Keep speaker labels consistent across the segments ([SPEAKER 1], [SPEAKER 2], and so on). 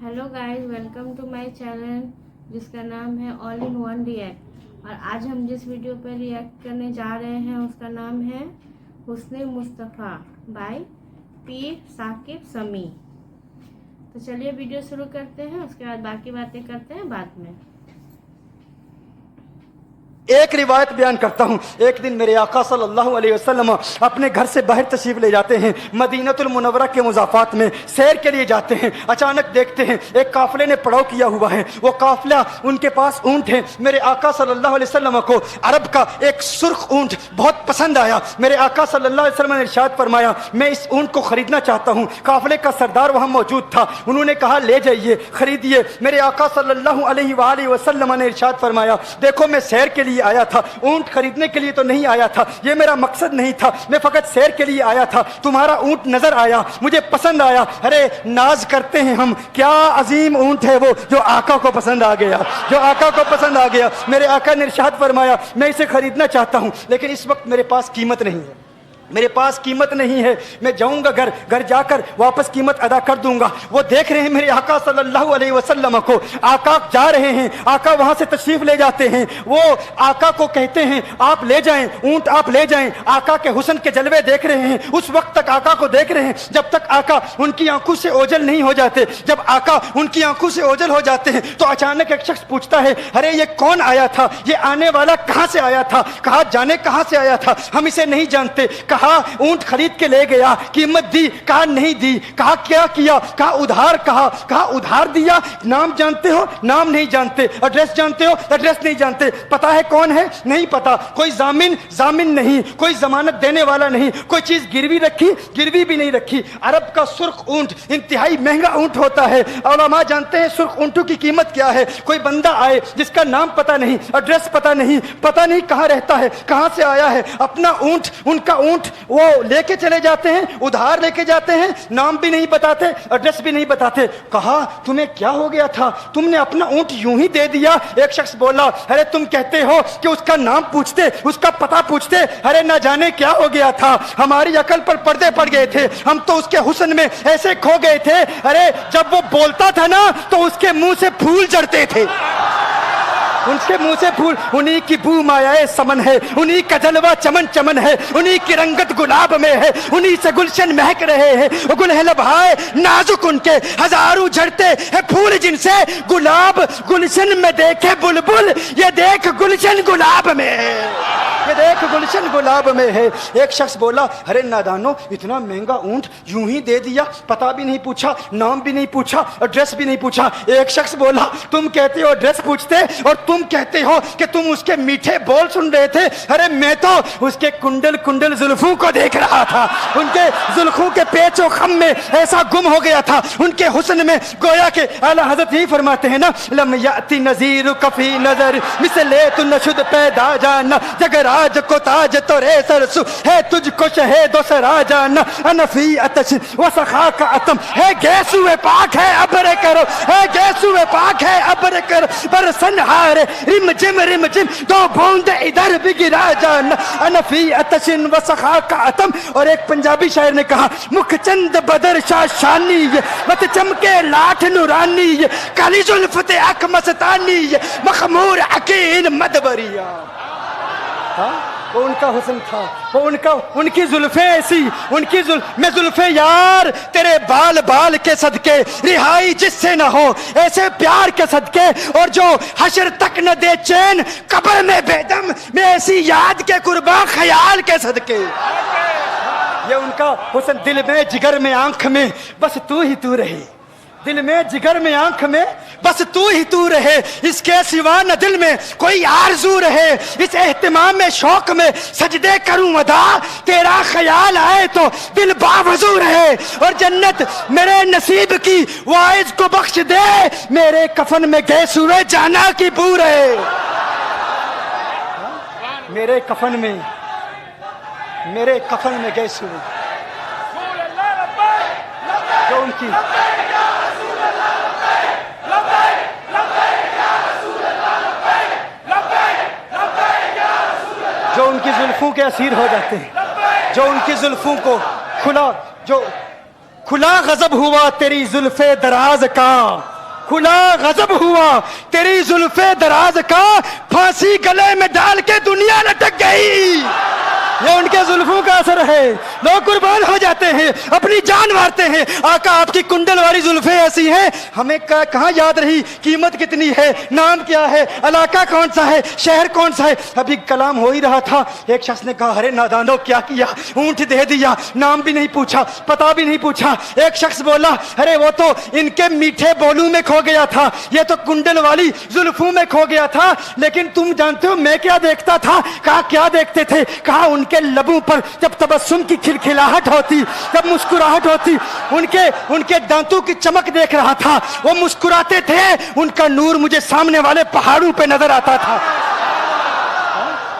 [SPEAKER 1] Hello guys, welcome to my channel जिसका नाम है ऑल इन वन रिएक्ट। और आज हम जिस वीडियो पर रिएक्ट करने जा रहे हैं उसका नाम है हुस्न मुस्तफ़ा बाय पीर साकिब समी। तो चलिए वीडियो शुरू करते हैं, उसके बाद बाकी बातें करते हैं बाद में।
[SPEAKER 2] एक रिवायत बयान करता हूँ। एक दिन मेरे आका सल्लल्लाहु अलैहि वसल्लम अपने घर से बाहर तशरीफ ले जाते हैं। मदीनतुल मुनव्वरा के मुज़ाफ़ात में सैर के लिए जाते हैं। अचानक देखते हैं एक काफिले ने पड़ाव किया हुआ है। वो काफिला, उनके पास ऊंट है। मेरे आका सल्लल्लाहु अलैहि वसल्लम को अरब का एक सुर्ख ऊंट बहुत पसंद आया। मेरे आका सल्लल्लाहु अलैहि वसल्लम ने इरशाद फरमाया, मैं इस ऊंट को खरीदना चाहता हूँ। काफिले का सरदार वहाँ मौजूद था। उन्होंने कहा, ले जाइए, खरीदिए। मेरे आका सल्लल्लाहु अलैहि वसल्लम ने इरशाद फरमाया, देखो मैं सैर के लिए आया था, ऊंट खरीदने के लिए तो नहीं आया था। ये मेरा मकसद नहीं था, मैं फकत सैर के लिए आया था। तुम्हारा ऊंट नजर आया, मुझे पसंद आया। अरे नाज करते हैं हम, क्या अजीम ऊंट है वो जो आका को पसंद आ गया, जो आका को पसंद आ गया। मेरे आका ने इरशाद फरमाया, मैं इसे खरीदना चाहता हूं, लेकिन इस वक्त मेरे पास कीमत नहीं है, मेरे पास कीमत नहीं है। मैं जाऊंगा घर जाकर वापस कीमत अदा कर दूंगा। वो देख रहे हैं मेरे आका सल्लल्लाहु अलैहि वसल्लम को। आका जा रहे हैं, आका वहां से तशरीफ ले जाते हैं। वो आका को कहते हैं, आप ले जाएं, ऊंट आप ले जाएं। आका के हुस्न के जलवे देख रहे हैं। उस वक्त तक आका को देख रहे हैं जब तक आका उनकी आंखों से ओझल नहीं हो जाते। जब आका उनकी आंखों से ओझल हो जाते हैं तो अचानक एक शख्स पूछता है, अरे ये कौन आया था, ये आने वाला कहां से आया था, कहा जाने कहां से आया था, हम इसे नहीं जानते। कहा ऊंट खरीद के ले गया, कीमत दी, कहा नहीं दी। कहा क्या किया, कहा उधार, कहा उधार दिया। नाम जानते हो, नाम नहीं जानते। एड्रेस जानते हो, एड्रेस नहीं जानते। पता है कौन है, नहीं पता। कोई जामिन नहीं, कोई जमानत देने वाला नहीं। कोई चीज गिरवी रखी, गिरवी भी नहीं रखी। अरब का सुर्ख ऊंट इंतहाई महंगा ऊंट होता है। उलमा जानते हैं सुर्ख ऊंटों की कीमत क्या है। कोई बंदा आए जिसका नाम पता नहीं, एड्रेस पता नहीं कहां रहता है, कहां से आया है, अपना ऊंट, उनका ऊंट वो लेके चले जाते हैं, उधार लेके जाते हैं, नाम भी नहीं बताते, एड्रेस भी नहीं बताते। कहा तुम्हें क्या हो गया था, तुमने अपना ऊंट यूं ही दे दिया। एक शख्स बोला, अरे तुम कहते हो कि उसका नाम पूछते, उसका पता पूछते, अरे ना जाने क्या हो गया था, हमारी अकल पर पर्दे पड़ गए थे, हम तो उसके हुस्न में ऐसे खो गए थे। अरे जब वो बोलता था ना तो उसके मुंह से फूल झड़ते थे, उनके मुंह से फूल। उन्हीं की बू मायाए समन है, उन्हीं का जलवा चमन चमन है, उन्हीं की रंगत गुलाब में है, उन्हीं से गुलशन महक रहे हैं। गुल है लबहाए नाजुक उनके, हजारों झड़ते हैं फूल जिनसे गुलाब गुलशन में देखे बुलबुल, ये देख गुलशन गुलाब में है, ये देख गुलशन गुलाब में है। एक शख्स बोला, अरे नादानो, इतना महंगा ऊंट यूं ही दे दिया, पता भी नहीं पूछा, नाम भी नहीं पूछा, एड्रेस भी नहीं पूछा। एक शख्स बोला, तुम कहते हो एड्रेस पूछते और तुम कहते हो कि तुम उसके मीठे बोल सुन रहे थे। अरे मैं तो उसके कुंडल कुंडल जुल्फों को देख रहा था, उनके जुल्फों के पेचो खम में ऐसा गुम हो गया था, उनके हुस्न में। गोया के आला हजरत यही फरमाते हैं ना, लम याती नजीर कफी नजर मिसले तु नशुद पैदा जाना, जगराज को ताज तो रे सरसु है, तुझको शहेदो सरा जाना, अनफी अतश व सखा का अतम है, गैसुए पाक है अबरे करो, है गैसुए पाक है अबरे करो, पर सनहार रिम जिम दो बूंद इधर भी गिरा जाना, अनफी अतशिन व सखा का अतम। और एक पंजाबी शायर ने कहा, मुखचंद बदर शाह शानी, मत चमके लाठ नूरानी, काली जुल्फते अक मस्तानी, मखमूर अकीन मदबरिया। वो उनका हुस्न था, वो उनकी जुल्फे ऐसी, मैं जुल्फे यार तेरे बाल बाल के सदके, रिहाई जिससे न हो ऐसे प्यार के सदके, और जो हशर तक न दे चैन कब्र में बेदम, मैं ऐसी याद के कुर्बान ख्याल के सदके। ये उनका हुस्न, दिल में जिगर में आंख में बस तू ही तू रहे, दिल में जिगर में आंख में बस तू ही तू रहे, इसके सिवा न दिल में कोई आरज़ू रहे। इस एहतिमाम में शौक में सजदे करूं अदा, तेरा ख्याल आए तो दिल बावजू रहे, और जन्नत मेरे नसीब की वाइज को बख्श दे, मेरे कफन में गैस हुए जाना की बू रहे। मेरे कफन में गैस हुए जो उनकी जो उनकी जुल्फों के असीर हो जाते हैं, जो उनकी जुल्फों को खुला गजब हुआ तेरी जुल्फे दराज का, खुला गजब हुआ तेरी जुल्फे दराज का, फांसी गले में डाल के दुनिया लटक गई। ये उनके जुल्फों का असर है, लोग कुर्बान हो जाते हैं, अपनी जान मारते हैं। आका आपकी कुंडल वाली जुल्फे ऐसी हैं, हमें कहाँ याद रही कीमत कितनी है, नाम क्या है, इलाका कौन सा है, शहर कौन सा है। अभी कलाम हो ही रहा था, एक शख्स ने कहा अरे नादानो क्या किया, ऊंट दे दिया, नाम भी नहीं पूछा, पता भी नहीं पूछा। एक शख्स बोला अरे वो तो इनके मीठे बोलू में खो गया था, ये तो कुंडल वाली जुल्फों में खो गया था। लेकिन तुम जानते हो मैं क्या देखता था? कहा क्या देखते थे? कहा उनके लबों पर जब तबस्सुम की खिलखिलाहट होती, जब मुस्कुराहट होती, उनके दांतों की चमक देख रहा था, वो मुस्कुराते थे, उनका नूर मुझे सामने वाले पहाड़ों पे नजर आता था,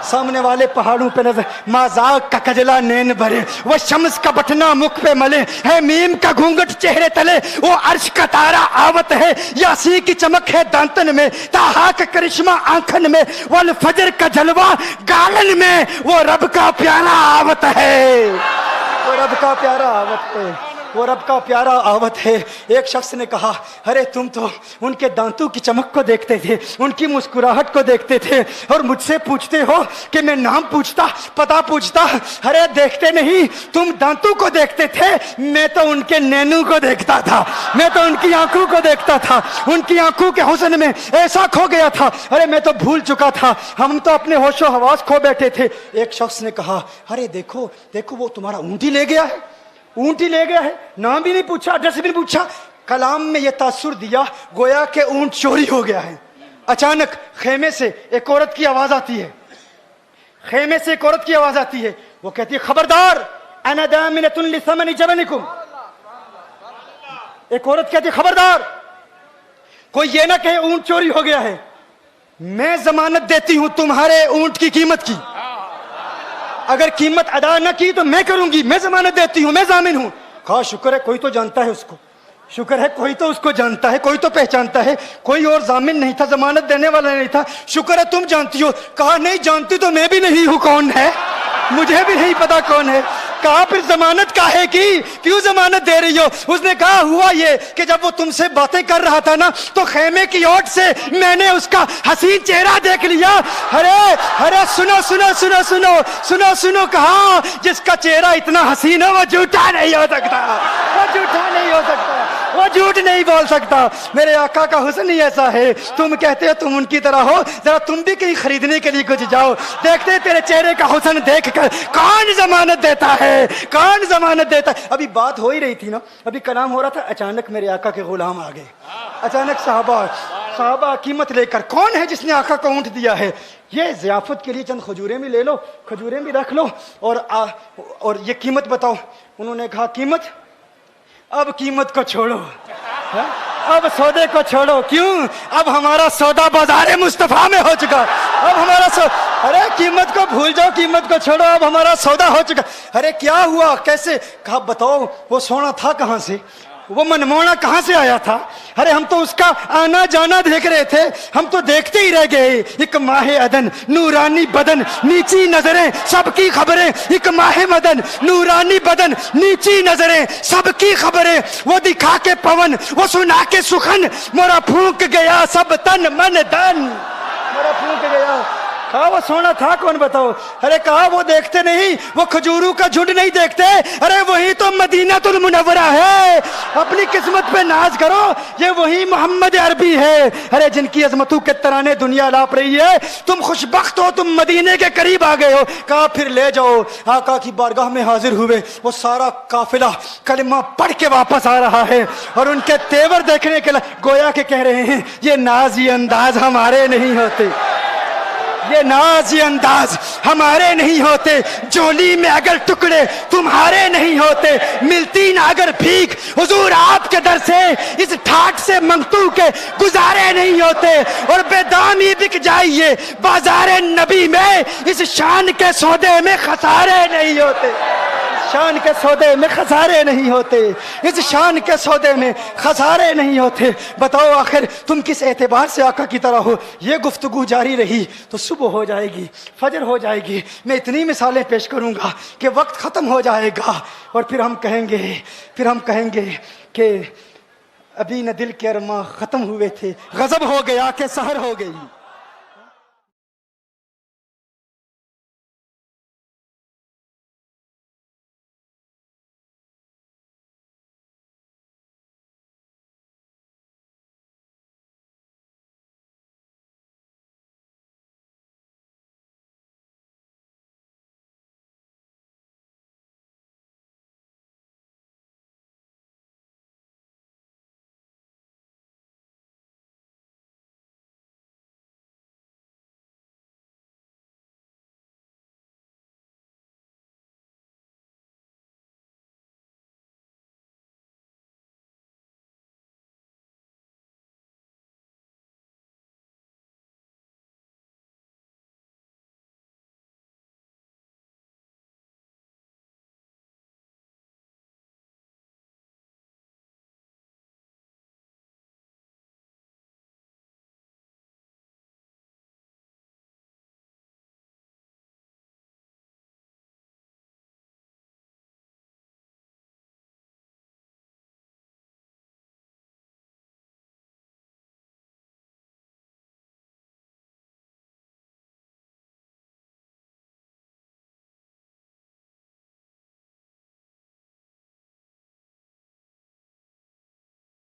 [SPEAKER 2] सामने वाले पहाड़ों पे नजर। माजाक का कजला नैन भरे, वो शम्स का बटना मुख पे मले, है मीम का घूंघट चेहरे तले, वो अर्श का तारा आवत है, यासी की चमक है दांतन में, ताहा का करिश्मा आंखन में, वल फजर का जलवा गालन में, वो रब का प्यारा आवत है, वो रब का प्यारा आवत है, वो रब का प्यारा आवत है। एक शख्स ने कहा अरे तुम तो उनके दांतों की चमक को देखते थे, उनकी मुस्कुराहट को देखते थे, और मुझसे पूछते हो कि मैं नाम पूछता, पता पूछता। अरे देखते नहीं, तुम दांतों को देखते थे, मैं तो उनके नैनों को देखता था, मैं तो उनकी आंखों को देखता था, उनकी आंखों के हुस्न में ऐसा खो गया था, अरे मैं तो भूल चुका था, हम तो अपने होशो हवास खो बैठे थे। एक शख्स ने कहा अरे देखो देखो वो तुम्हारा ऊंट ही ले गया है, ऊंट ही ले गया है, नाम भी नहीं पूछा, एड्रेस भी नहीं पूछा। कलाम में यह तासुर दिया गोया के ऊंट चोरी हो गया है। अचानक खेमे से एक औरत की आवाज आती है, खेमे से एक औरत की आवाज आती है, वो कहती है खबरदार अना दामिनतुन लिसमनि जबनिकुम। एक औरत कहती है खबरदार कोई ये ना कहे ऊंट चोरी हो गया है, मैं जमानत देती हूं तुम्हारे ऊंट की कीमत की, अगर कीमत अदा न की तो मैं करूंगी, मैं जमानत देती हूं, मैं जामिन हूं। कहा शुक्र है कोई तो जानता है उसको, शुक्र है कोई तो उसको जानता है, कोई तो पहचानता है, कोई और जामिन नहीं था, जमानत देने वाला नहीं था, शुक्र है तुम जानती हो। कहा नहीं जानती तो मैं भी नहीं हूं, कौन है मुझे भी नहीं पता कौन है। कहा फिर जमानत काहे की, क्यों जमानत दे रही हो? उसने कहा हुआ ये कि जब वो तुमसे बातें कर रहा था ना, तो खेमे की ओट से मैंने उसका हसीन चेहरा देख लिया। अरे अरे सुनो सुनो सुनो सुनो सुनो सुनो, कहा जिसका चेहरा इतना हसीन है वो झूठा नहीं हो सकता, वो झूठा नहीं हो सकता, वो झूठ नहीं बोल सकता। मेरे आका का हुस्न ही ऐसा है, तुम कहते हो तुम उनकी तरह हो, जरा तुम भी कहीं खरीदने के लिए कुछ जाओ, देखते तेरे चेहरे का हुस्न देखकर कौन जमानत देता है, कौन जमानत देता है। अभी बात हो ही रही थी ना, अभी कलाम हो रहा था, अचानक मेरे आका के गुलाम आ गए, अचानक साहबा कीमत लेकर। कौन है जिसने आका को ऊंट दिया है? ये ज़ियाफत के लिए चंद खजूरें भी ले लो, खजूरें भी रख लो, और ये कीमत बताओ। उन्होंने कहा कीमत, अब कीमत को छोड़ो, है? अब सौदे को छोड़ो। क्यों? अब हमारा सौदा बाजार मुस्तफा में हो चुका, अब हमारा अरे कीमत को भूल जाओ, कीमत को छोड़ो, अब हमारा सौदा हो चुका। अरे क्या हुआ, कैसे? कहा बताओ वो सोना था कहां से, वो मनमोहना कहां से आया था? अरे हम तो उसका आना जाना देख रहे थे, हम तो देखते ही रह गए। एक माहे अदन नूरानी बदन नीची नजरें सबकी खबरें, एक माहे मदन नूरानी बदन नीची नजरें सबकी खबरें, वो दिखा के पवन वो सुना के सुखन, मोरा फूंक गया सब तन मन धन, मोरा फूंक गया। कहा वो सोना था कौन बताओ? अरे कहा वो देखते नहीं, वो खजूरों का झुंड नहीं देखते, अरे वही तो मदीनातुल मुनव्वरा है। अपनी किस्मत पे नाज करो, ये वही मोहम्मद अरबी है, अरे जिनकी अजमतों के तराने दुनिया लाप रही है। तुम खुशबख्त हो, तुम मदीने के करीब आ गए हो। कहा फिर ले जाओ। आका की बारगाह में हाजिर हुए, वो सारा काफिला कलिमा पढ़ के वापस आ रहा है, और उनके तेवर देखने के लिए गोया के कह रहे हैं ये नाजी अंदाज हमारे नहीं होते, ये नाज़ी अंदाज हमारे नहीं होते, जोली में अगर टुकड़े तुम्हारे नहीं होते, मिलती ना अगर भीख हुजूर आपके दर से, इस ठाट से मंगतू के गुजारे नहीं होते, और बेदामी बिक जाइए बाजारे नबी में, इस शान के सौदे में खसारे नहीं होते, شان کے سودے میں خسارے نہیں ہوتے، اس شان کے سودے میں خسارے نہیں ہوتے۔ بتاؤ آخر تم کس اعتبار سے آقا کی طرح ہو؟ یہ گفتگو جاری رہی تو صبح ہو جائے گی، فجر ہو جائے گی، میں اتنی مثالیں پیش کروں گا کہ وقت ختم ہو جائے گا، اور پھر ہم کہیں گے کہ ابھی نہ دل کے ارماں ختم ہوئے تھے، غضب ہو گیا کہ سحر ہو گئی۔